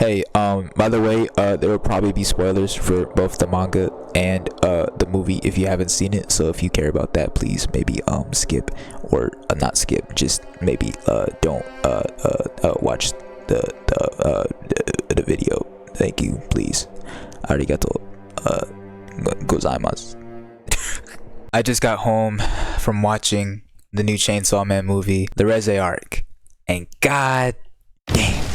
Hey, by the way, there will probably be spoilers for both the manga and the movie if you haven't seen it. So if you care about that, please maybe skip or not skip, just maybe don't watch the video. Thank you, please. Arigato gozaimasu. I just got home from watching the new Chainsaw Man movie, the Reze arc, and god damn,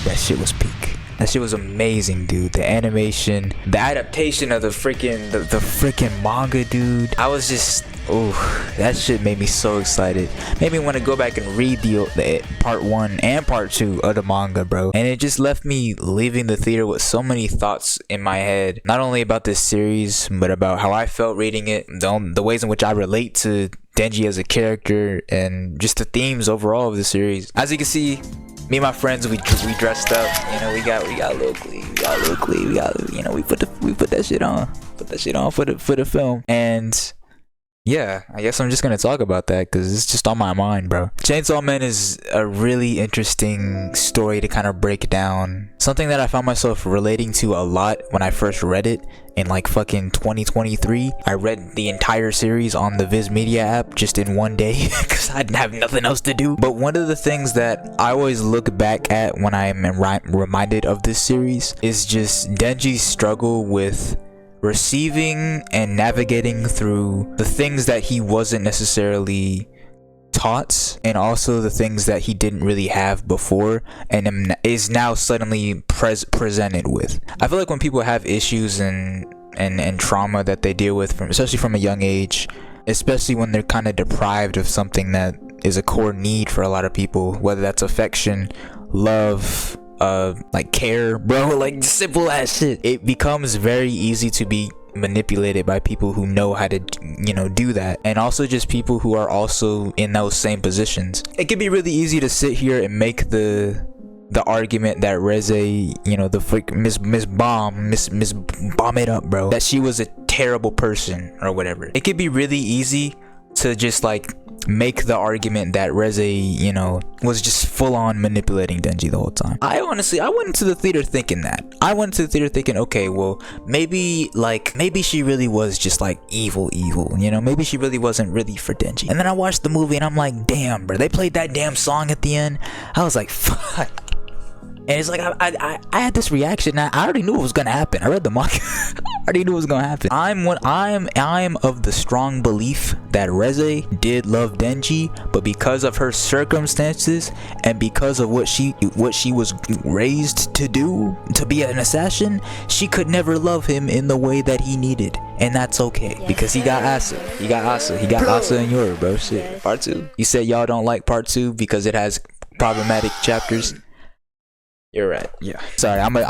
that shit was peak. That shit was amazing, dude. The animation, the adaptation of the freaking manga, dude. I was just, ooh, that shit made me so excited. Made me want to go back and read the part 1 and part 2 of the manga, bro. And it just left me leaving the theater with so many thoughts in my head, not only about this series, but about how I felt reading it, the ways in which I relate to Denji as a character, and just the themes overall of the series. As you can see, me and my friends, we dressed up. You know, we got lowkey, we put that shit on for the film. And yeah, I guess I'm just gonna talk about that because it's just on my mind, bro. Chainsaw Man is a really interesting story to kind of break down. Something that I found myself relating to a lot when I first read it in like fucking 2023. I read the entire series on the Viz Media app just in one day because I didn't have nothing else to do. But one of the things that I always look back at when I am reminded of this series is just Denji's struggle with receiving and navigating through the things that he wasn't necessarily taught, and also the things that he didn't really have before and is now suddenly presented with. I feel like when people have issues and trauma that they deal with especially from a young age, especially when they're kind of deprived of something that is a core need for a lot of people, whether that's affection, love, like care, bro, like simple ass shit, it becomes very easy to be manipulated by people who know how to, you know, do that, and also just people who are also in those same positions. It can be really easy to sit here and make the argument that Reze, you know, the freak Miss Bomb it up, bro, that she was a terrible person or whatever. It could be really easy to just like make the argument that Reze, you know, was just full on manipulating Denji the whole time. I went into the theater thinking that. I went to the theater thinking, okay, well, maybe she really was just like evil, you know, maybe she really wasn't really for Denji. And then I watched the movie and I'm like, damn, bro, they played that damn song at the end. I was like, fuck. And it's like I had this reaction. I already knew what was gonna happen. I read the manga. I already knew what was gonna happen. I'm of the strong belief that Reze did love Denji, but because of her circumstances and because of what she was raised to do, to be an assassin, she could never love him in the way that he needed. And that's okay, because he got Asa. He got Asa and Yura, bro. Shit. Part 2. You said y'all don't like part 2 because it has problematic chapters. You're right. Yeah. Sorry, I'm a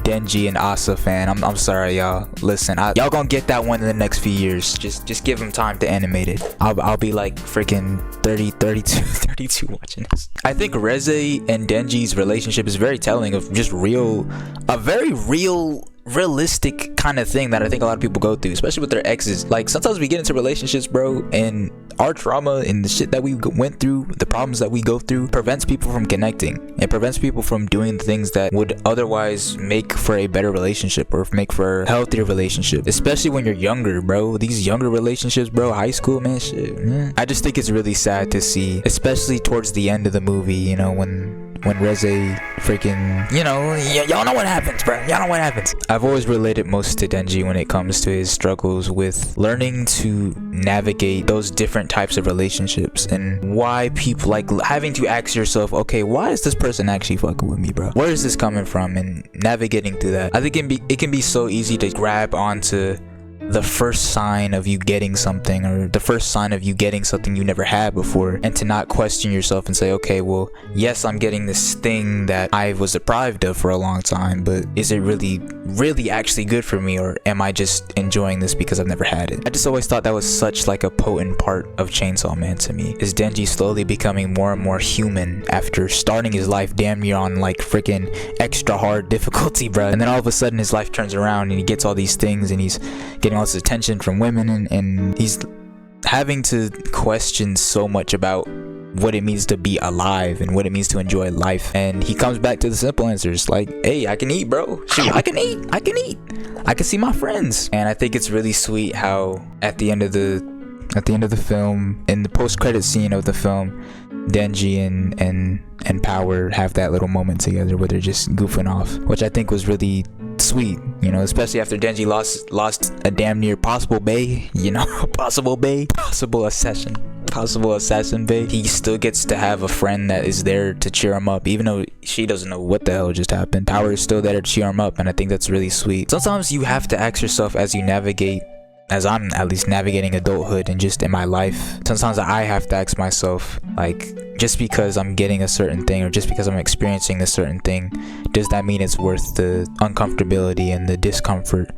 Denji and Asa fan. I'm sorry, y'all. Listen, y'all gonna get that one in the next few years. Just give them time to animate it. I'll be like freaking 32 watching this. I think Reze and Denji's relationship is very telling of just a very realistic kind of thing that I think a lot of people go through, especially with their exes. Like sometimes we get into relationships, bro, and our trauma and the shit that we went through, the problems that we go through, prevents people from connecting. It prevents people from doing things that would otherwise make for a better relationship or make for a healthier relationship, especially when you're younger, bro. These younger relationships, bro, high school, man, shit, man. I just think it's really sad to see, especially towards the end of the movie, you know, when Reze freaking, you know, y'all know what happens, bro. Y'all know what happens. I've always related most to Denji when it comes to his struggles with learning to navigate those different types of relationships, and why people like having to ask yourself, okay, why is this person actually fucking with me, bro? Where is this coming from? And navigating through that. I think it can be so easy to grab onto the first sign of you getting something, or the first sign of you getting something you never had before, and to not question yourself and say, okay, well, yes, I'm getting this thing that I was deprived of for a long time, but is it really actually good for me, or am I just enjoying this because I've never had it? I just always thought that was such like a potent part of Chainsaw Man to me, is Denji slowly becoming more and more human after starting his life damn near on like freaking extra hard difficulty, bro. And then all of a sudden his life turns around and he gets all these things and he's getting all this attention from women, and he's having to question so much about what it means to be alive and what it means to enjoy life. And he comes back to the simple answers like, hey, I can eat, bro. Shoot, I can eat. I can see my friends. And I think it's really sweet how at the end of the film, in the post-credit scene of the film, Denji and Power have that little moment together where they're just goofing off, which I think was really sweet, you know, especially after Denji lost a damn near possible bae, you know, possible assassin bae. He still gets to have a friend that is there to cheer him up, even though she doesn't know what the hell just happened. Power is still there to cheer him up, and I think that's really sweet. Sometimes you have to ask yourself, as you navigate, as I'm at least navigating adulthood and just in my life, sometimes I have to ask myself, like, just because I'm getting a certain thing or just because I'm experiencing a certain thing, does that mean it's worth the uncomfortability and the discomfort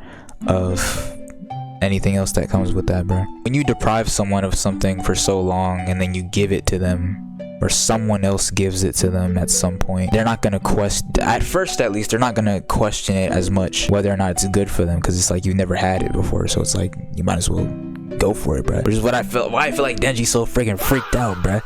of anything else that comes with that, bro? When you deprive someone of something for so long and then you give it to them, or someone else gives it to them at some point, they're not gonna question, at first at least, they're not gonna question it as much whether or not it's good for them, because it's like you've never had it before, so it's like you might as well go for it, bro. Which is why I feel like Denji's so freaking freaked out, bro.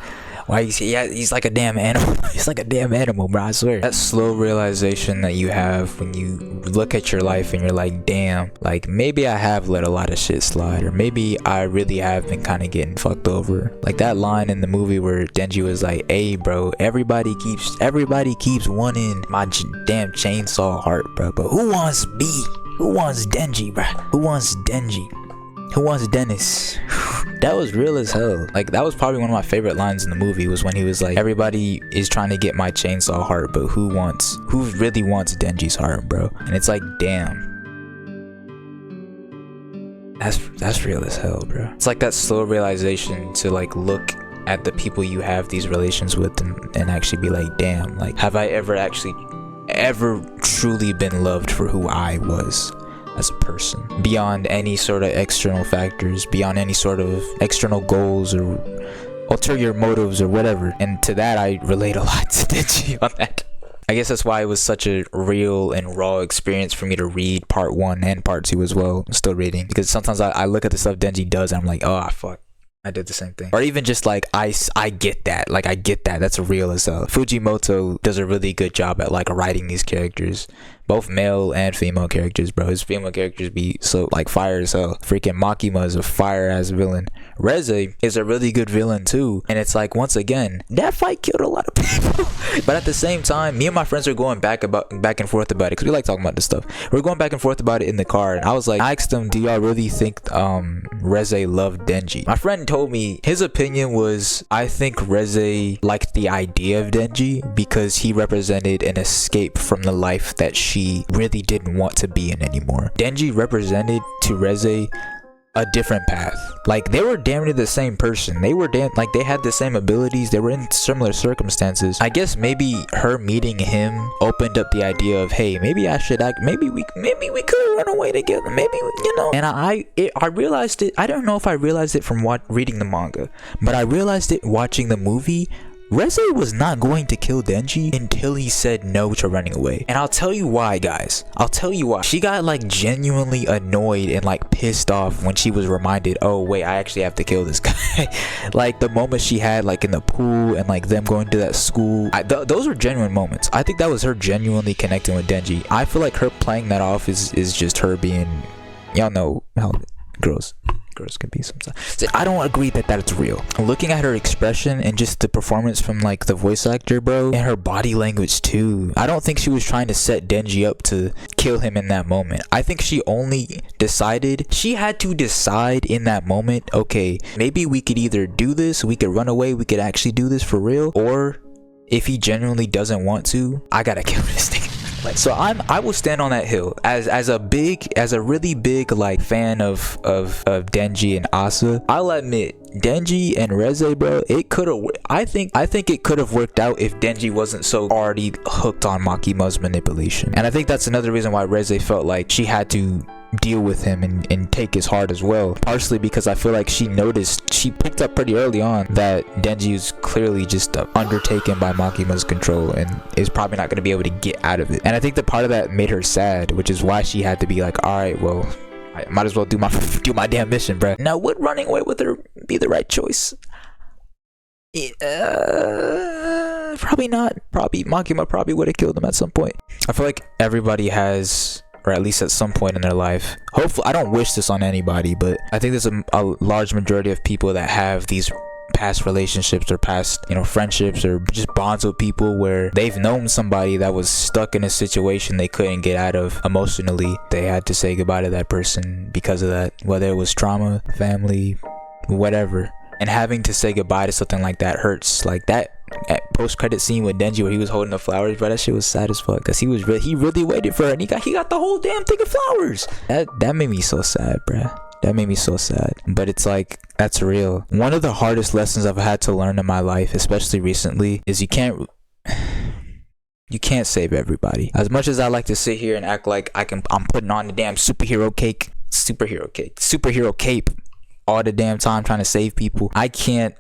Why he's like a damn animal. He's like a damn animal, bro, I swear. That slow realization that you have when you look at your life and you're like, damn, like maybe I have let a lot of shit slide, or maybe I really have been kind of getting fucked over. Like that line in the movie where Denji was like, hey bro, everybody keeps wanting my damn chainsaw heart, bro, but who wants me? Who wants Denji, bro? Who wants Denji? Who wants Dennis? That was real as hell. Like that was probably one of my favorite lines in the movie, was when he was like, everybody is trying to get my chainsaw heart, but who really wants Denji's heart, bro? And it's like, damn, that's real as hell, bro. It's like that slow realization to like look at the people you have these relations with and actually be like, damn, like have I ever truly been loved for who I was as a person, beyond any sort of external factors, beyond any sort of external goals or ulterior motives or whatever. And to that I relate a lot to Denji on that. I guess that's why it was such a real and raw experience for me to read part 1 and part 2 as well. I'm still reading, because sometimes I look at the stuff Denji does and I'm like, oh fuck, I did the same thing. Or even just like I get that, like I get that, that's real as hell. Fujimoto does a really good job at like writing these characters, both male and female characters, bro. His female characters be so like fire as hell. Freaking Makima is a fire ass villain. Reze is a really good villain too, and it's like, once again, that fight killed a lot of people. But at the same time, me and my friends are going back and forth about it, because we like talking about this stuff. We're going back and forth about it in the car, and I was like, I asked them, do y'all really think Reze loved Denji? My friend told me his opinion was, I think Reze liked the idea of Denji because he represented an escape from the life that she really didn't want to be in anymore. Denji represented to Reze a different path. Like they were damn near the same person. They were like they had the same abilities. They were in similar circumstances. I guess maybe her meeting him opened up the idea of, hey, maybe I should act. Maybe we could run away together. Maybe, you know. And I realized it. I don't know if I realized it from reading the manga, but I realized it watching the movie. Reze was not going to kill Denji until he said no to running away. And I'll tell you why, guys. I'll tell you why. She got like genuinely annoyed and like pissed off when she was reminded, oh wait, I actually have to kill this guy. Like the moment she had like in the pool and like them going to that school, those were genuine moments. I think that was her genuinely connecting with Denji. I feel like her playing that off is just her being, y'all know how girls can be sometimes. So I don't agree that it's real. Looking at her expression and just the performance from like the voice actor, bro, and her body language too, I don't think she was trying to set Denji up to kill him in that moment. I think she had to decide in that moment, okay, maybe we could either do this, we could run away, we could actually do this for real, or if he genuinely doesn't want to, I gotta kill this thing. So I will stand on that hill as a really big like fan of Denji and Asa. I'll admit, Denji and Reze, bro, I think it could have worked out if Denji wasn't so already hooked on Makima's manipulation. And I think that's another reason why Reze felt like she had to deal with him and take his heart as well, partially because I feel like she picked up pretty early on that Denji is clearly just undertaken by Makima's control and is probably not going to be able to get out of it. And I think the part of that made her sad, which is why she had to be like, all right, well, I might as well do my damn mission, bro. Now would running away with her be the right choice? Probably not. Probably Makima probably would have killed him at some point. I feel like everybody has, or at least at some point in their life. Hopefully, I don't wish this on anybody, but I think there's a large majority of people that have these past relationships or past, you know, friendships or just bonds with people where they've known somebody that was stuck in a situation they couldn't get out of emotionally. They had to say goodbye to that person because of that, whether it was trauma, family, whatever. And having to say goodbye to something like that hurts. Like that post-credit scene with Denji where he was holding the flowers, bro, that shit was sad as fuck, because he really waited for her and he got the whole damn thing of flowers. That made me so sad, bro. That made me so sad. But it's like, that's real. One of the hardest lessons I've had to learn in my life, especially recently, is you can't save everybody. As much as I like to sit here and act like I'm putting on the damn superhero cape all the damn time trying to save people, I can't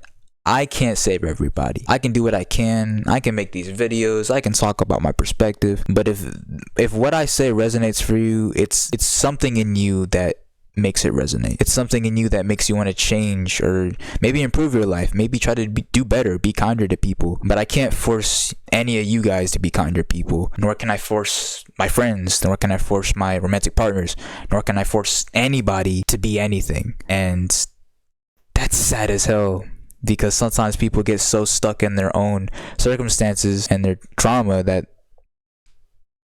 save everybody. I can do what I can make these videos, I can talk about my perspective, but if what I say resonates for you, it's something in you that makes it resonate. It's something in you that makes you want to change or maybe improve your life, maybe try to do better, be kinder to people. But I can't force any of you guys to be kinder people, nor can I force my friends, nor can I force my romantic partners, nor can I force anybody to be anything. And that's sad as hell, because sometimes people get so stuck in their own circumstances and their trauma that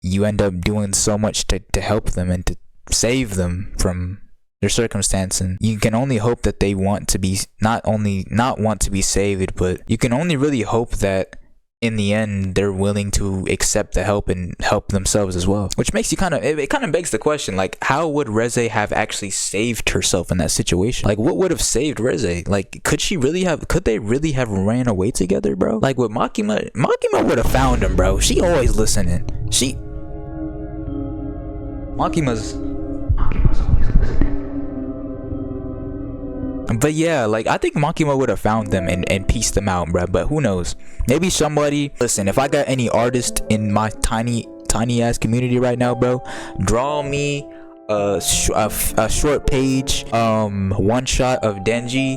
you end up doing so much to help them and to save them from their circumstance. And you can only hope that they want to be not want to be saved, but you can only really hope that in the end they're willing to accept the help and help themselves as well. Which makes you it kind of begs the question, like, how would Reze have actually saved herself in that situation? Like, what would have saved Reze? Like, could they really have ran away together, bro? Like with Makima would have found him, bro. She always listening. Makima's always listening. But yeah, like, I think Makima would have found them and pieced them out, bruh. But who knows? Maybe somebody, listen, if I got any artist in my tiny ass community right now, bro, draw me a short page, one shot of Denji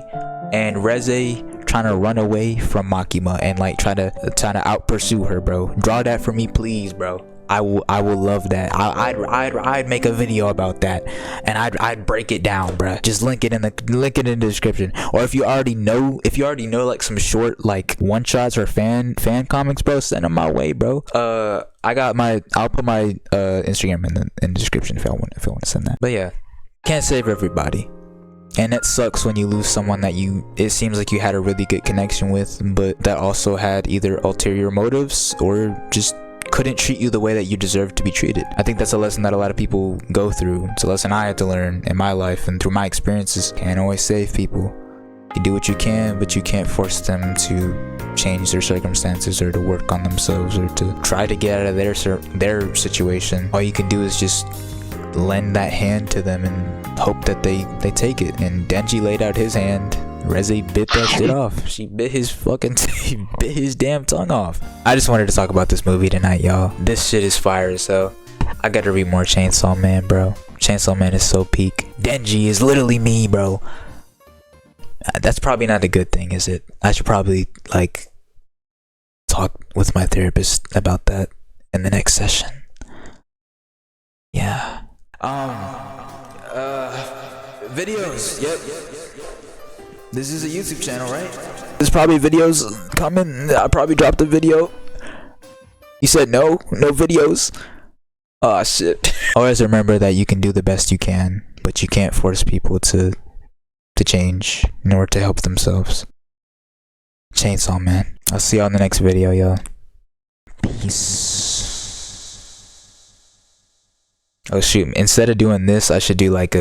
and Reze trying to run away from Makima and like trying to out pursue her, bro. Draw that for me, please, bro. I will love that. I'd make a video about that, and I'd break it down, bruh. Just link it in the description. Or if you already know like some short like one shots or fan comics, bro, send them my way, bro. I'll put my Instagram in the description if I want to send that. But yeah, can't save everybody. And it sucks when you lose someone that it seems like you had a really good connection with, but that also had either ulterior motives or just couldn't treat you the way that you deserve to be treated. I think that's a lesson that a lot of people go through. It's a lesson I had to learn in my life and through my experiences. Can't always save people. You do what you can, but you can't force them to change their circumstances or to work on themselves or to try to get out of their situation. All you can do is just lend that hand to them and hope that they take it. And Denji laid out his hand. Reze bit that shit off. She bit his damn tongue off. I just wanted to talk about this movie tonight, y'all. This shit is fire as hell. I gotta read more Chainsaw Man, bro. Chainsaw Man is so peak. Denji is literally me, bro. That's probably not a good thing, is it? I should probably like talk with my therapist about that in the next session. Yeah. Videos. Yep. This is a YouTube channel, right? There's probably videos coming. I probably dropped a video. You said no videos. Oh shit. Always remember that you can do the best you can, but you can't force people to change in order to help themselves. Chainsaw Man. I'll see y'all in the next video, y'all. Peace. Oh shoot, instead of doing this, I should do like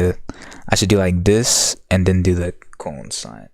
this and then do the colon sign.